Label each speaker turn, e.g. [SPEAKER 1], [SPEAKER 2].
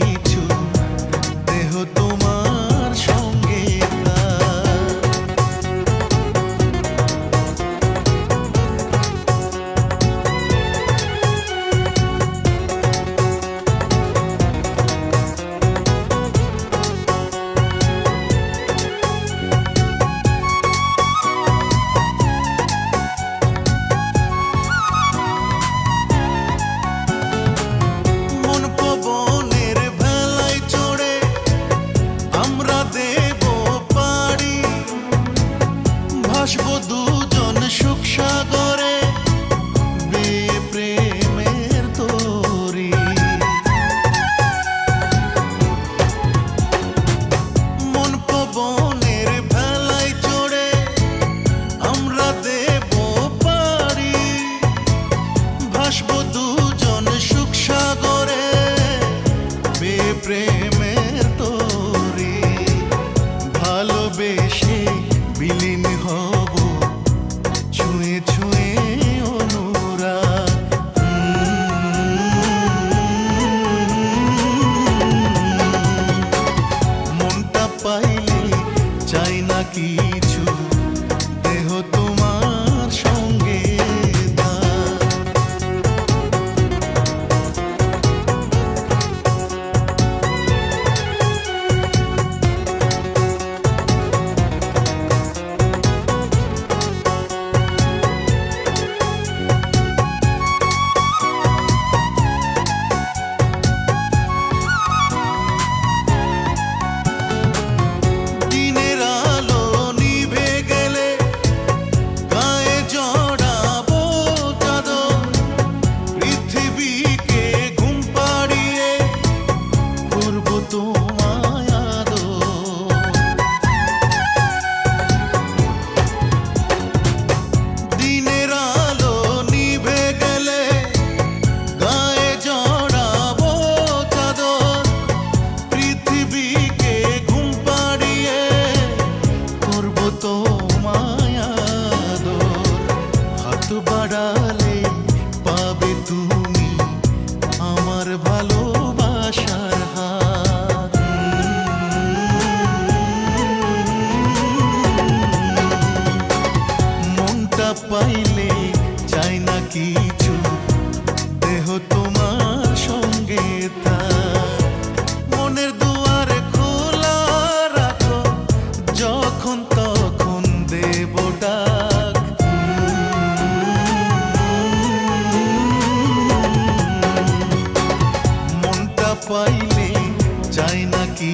[SPEAKER 1] কিছু, দেহ তোমার সঙ্গে ভাসবো দুজন সুখ সাগরে, বেয়ে প্রেমের তরী। মন পবনের ভেলায় চড়ে আমরা দেব পাড়ি, ভাসবো দুজন সুখ সাগরে, বেয়ে প্রেমের তরী। ভালোবেসে বিলীন হব ছুঁয়ে ছুঁয়ে অনুরাগ। মনটা পাইলে চাই না কিছু, দেহ তোমার সঙ্গে বাড়ালে পাবে তুমি আমার ভালোবাসার হাত। মনটা পাইলে চাই না কিছু, দেহ তোমার সঙ্গে থাক। মনের দুয়ার খোলা রাখো, যখন তখন দেব ডাক। পাইলে চাই না কি